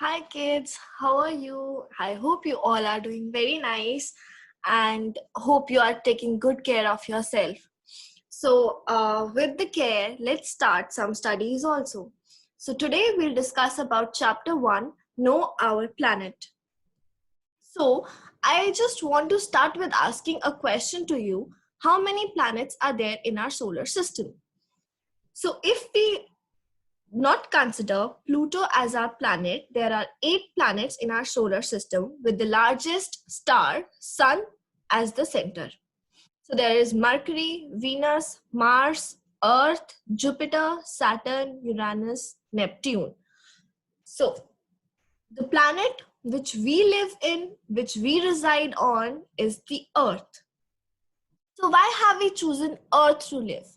Hi kids, how are you? I hope you all are doing very nice and hope you are taking good care of yourself. So, with the care, let's start some studies also. So, today we'll discuss about chapter 1, Know Our Planet. So, I just want to start with asking a question to you. How many planets are there in our solar system? So, if we not consider Pluto as our planet, there are 8 planets in our solar system with the largest star, Sun, as the center. So there is Mercury, Venus, Mars, Earth, Jupiter, Saturn, Uranus, Neptune. So the planet which we live in, which we reside on, is the Earth. So why have we chosen Earth to live?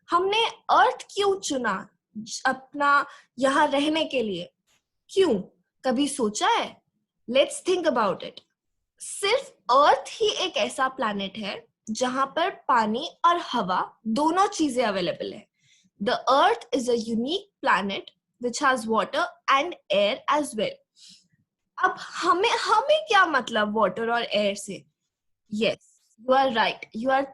हमने Earth क्यों चुना अपना यहाँ रहने के लिए? क्यों? कभी सोचा है? Let's think about it. सिर्फ अर्थ ही एक ऐसा प्लैनेट है जहां पर पानी और हवा दोनों चीजें अवेलेबल है. The Earth is a unique planet which has water and air as well. अब हमें हमें क्या मतलब वाटर और एयर से? Yes, you are right. You are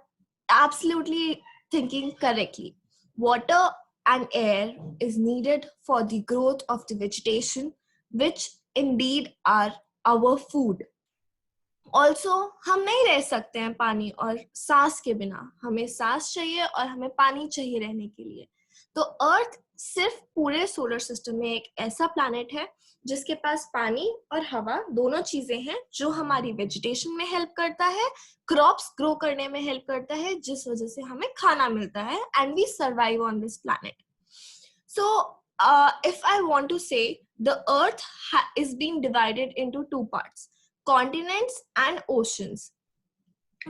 absolutely thinking correctly. Water and air is needed for the growth of the vegetation, which indeed are our food. Also हम नहीं रह सकते हैं पानी और सांस के बिना. हमें सांस चाहिए और हमें पानी चाहिए रहने के लिए. तो अर्थ सिर्फ पूरे सोलर सिस्टम में एक ऐसा प्लैनेट है जिसके पास पानी और हवा दोनों चीजें हैं, जो हमारी वेजिटेशन में हेल्प करता है, क्रॉप्स ग्रो करने में हेल्प करता है, जिस वजह से हमें खाना मिलता है and we survive on this planet. So if I want to say, the earth is being divided into two parts: continents and oceans.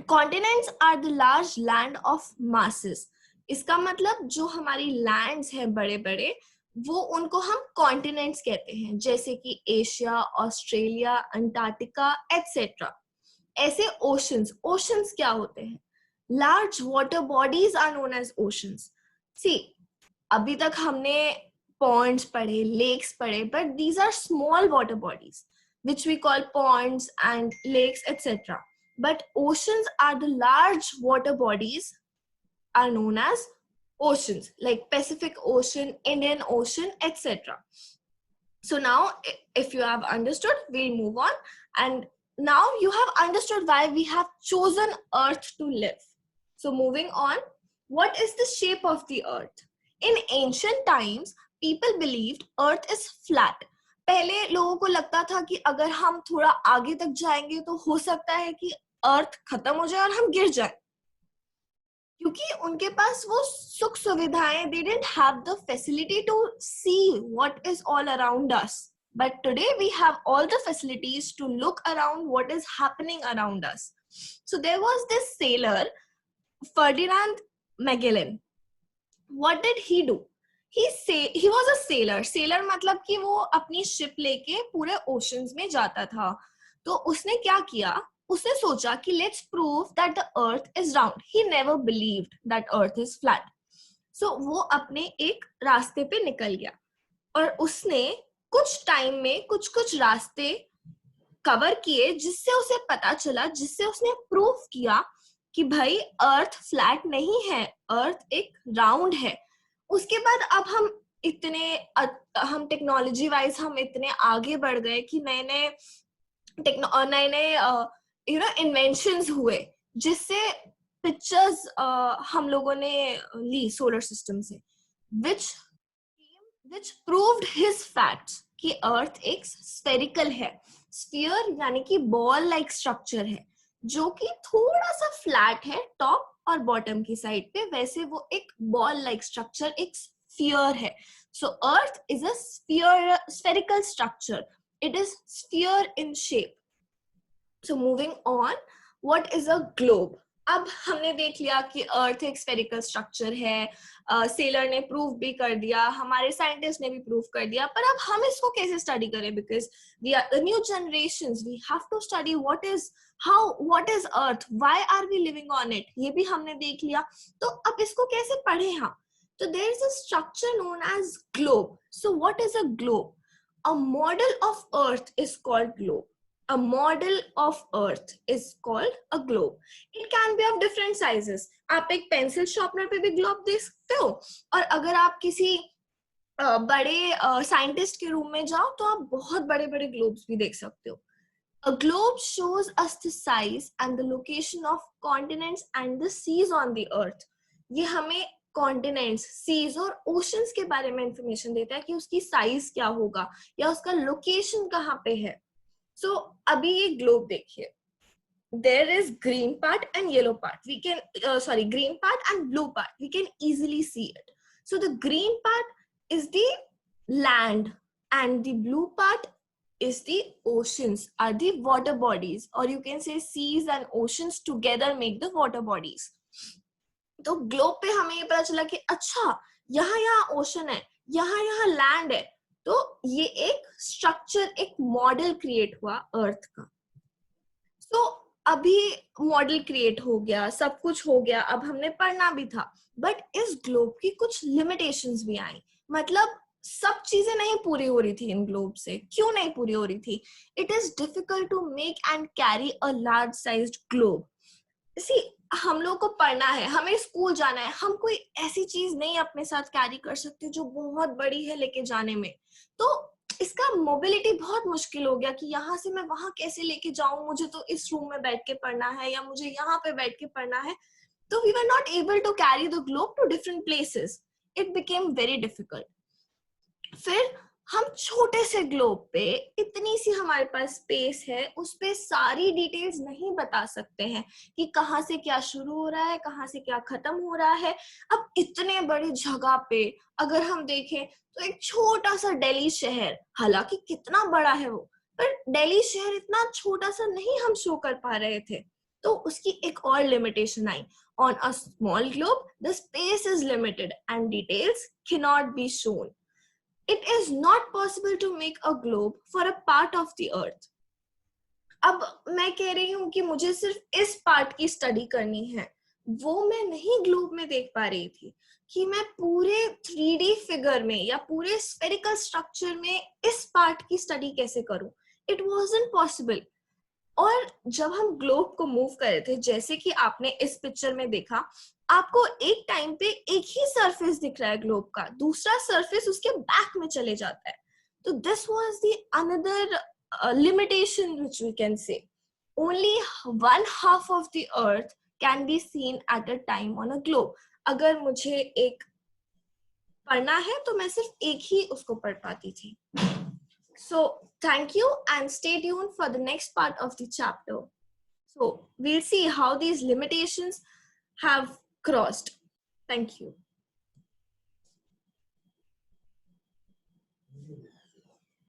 Continents are the large land of masses. इसका मतलब जो हमारी लैंड्स हैं बड़े बड़े, वो उनको हम कॉन्टिनेंट्स कहते हैं, जैसे कि एशिया, ऑस्ट्रेलिया, अंटार्कटिका एटसेट्रा. ऐसे ओशंस, ओशंस क्या होते हैं? Large water bodies are known as oceans. See, अभी तक हमने पॉन्ड्स पढ़े, लेक्स पढ़े, but these are small water bodies which we call ponds and lakes, etc. But oceans are the large water bodies, are known as oceans, like Pacific Ocean, Indian Ocean, etc. So now, if you have understood, we'll move on. And now you have understood why we have chosen Earth to live. So moving on, what is the shape of the Earth? In ancient times, people believed Earth is flat. पहले लोगों को लगता था कि अगर हम थोड़ा आगे तक जाएंगे तो हो सकता है कि अर्थ खत्म हो जाए और हम गिर जाए, क्योंकि उनके पास वो सुख सुविधाएं, they didn't have the facility to see what is all around us. But today we have all the facilities to look around what is happening around us. So there was this sailor, Ferdinand Magellan. What did he do? He was a sailor. Sailor मतलब कि वो अपनी ship लेके पूरे oceans में जाता था. तो उसने क्या किया? उसने सोचा कि let's prove that the earth is round. He never believed that earth is flat. So वो अपने एक रास्ते पे निकल गया और उसने कुछ टाइम में कुछ रास्ते कवर किए, जिससे उसे पता चला, जिससे उसने प्रूव किया कि भाई अर्थ फ्लैट नहीं है, अर्थ एक राउंड है. उसके बाद अब हम टेक्नोलॉजी वाइज हम इतने आगे बढ़ गए कि नए इन्वेंशंस हुए, जिससे पिक्चर्स हम लोगों ने ली सोलर सिस्टम से, which proved his facts कि अर्थ एक स्फेरिकल है. स्फीयर यानी कि बॉल लाइक स्ट्रक्चर है, जो कि थोड़ा सा फ्लैट है टॉप और बॉटम की साइड पे. वैसे वो एक बॉल लाइक स्ट्रक्चर, एक स्फीयर है. So earth is a spherical structure. It is sphere in shape. So moving on, what is a globe? अब हमने देख लिया कि अर्थ एक स्फेरिकल स्ट्रक्चर है. सेलर ने प्रूव भी कर दिया, हमारे साइंटिस्ट ने भी प्रूव कर दिया, पर अब हम इसको कैसे स्टडी करें? Because we are the new generations, we have to study what is Earth, why are we living on it. ये भी हमने देख लिया, तो अब इसको कैसे पढ़े हम? तो there is a structure known as globe. So what is a globe? a model of Earth is called globe. A model of Earth is called a globe. It can be of different sizes. आप एक pencil sharpener पे भी globe देख सकते हो, और अगर आप किसी बड़े साइंटिस्ट के रूम में जाओ तो आप बहुत बड़े बड़े ग्लोब्स भी देख सकते हो. A globe shows us the size and the location of continents and the seas on the earth. ये हमें कॉन्टिनेंट्स, सीज और ओशंस के बारे में इंफॉर्मेशन देता है कि उसकी साइज क्या होगा या उसका लोकेशन कहाँ पे है. सो अभी ये ग्लोब देखिए, there is green part and yellow part. We can green part and blue part. We can easily see it. So the green part is the land and the blue part is the oceans, are the water bodies, or you can say seas and oceans together make the water bodies. तो globe पे हमें ये पता चला कि अच्छा यहाँ यहाँ ओशन है, यहाँ यहाँ लैंड है. तो ये एक स्ट्रक्चर, एक मॉडल क्रिएट हुआ अर्थ का. तो अभी मॉडल क्रिएट हो गया, सब कुछ हो गया, अब हमने पढ़ना भी था, बट इस ग्लोब की कुछ लिमिटेशंस भी आई. मतलब सब चीजें नहीं पूरी हो रही थी इन ग्लोब से. क्यों नहीं पूरी हो रही थी? It is difficult to make and carry a large sized globe. See, हम लोग को पढ़ना है, हमें स्कूल जाना है, हम कोई ऐसी चीज नहीं अपने साथ कैरी कर सकते जो बहुत बड़ी है लेके जाने में. तो इसका मोबिलिटी बहुत मुश्किल हो गया कि यहाँ से मैं वहां कैसे लेके जाऊं, मुझे तो इस रूम में बैठ के पढ़ना है या मुझे यहाँ पे बैठ के पढ़ना है. तो we were not able to carry the globe to different places. It became very difficult. फिर हम छोटे से ग्लोब पे, इतनी सी हमारे पास स्पेस है, उस पे सारी डिटेल्स नहीं बता सकते हैं कि कहाँ से क्या शुरू हो रहा है, कहाँ से क्या खत्म हो रहा है. अब इतने बड़ी जगह पे अगर हम देखें तो एक छोटा सा दिल्ली शहर, हालांकि कितना बड़ा है वो, पर दिल्ली शहर इतना छोटा सा नहीं हम शो कर पा रहे थे. तो उसकी एक और limitation I. On a small globe the space is limited and details can not be shown. It is not possible to make a globe for a part of the earth. अब मैं कह रही हूँ कि मुझे सिर्फ इस पार्ट की स्टडी करनी है, वो मैं नहीं ग्लोब में देख पा रही थी कि मैं पूरे 3D फिगर में या पूरे स्फेरिकल स्ट्रक्चर में इस पार्ट की स्टडी कैसे करूं. It wasn't possible. और जब हम ग्लोब को मूव कर रहे थे, जैसे कि आपने इस पिक्चर में देखा, आपको एक टाइम पे एक ही सरफेस दिख रहा है ग्लोब का, दूसरा सरफेस उसके बैक में चले जाता है. तो this was the another limitation which we can say. Only 1/2 of the earth can be seen at a time on a globe. अगर मुझे एक पढ़ना है तो मैं सिर्फ एक ही उसको पढ़ पाती थी. So thank you and stay tuned for the next part of the chapter. So we'll see how these limitations have crossed. Thank you.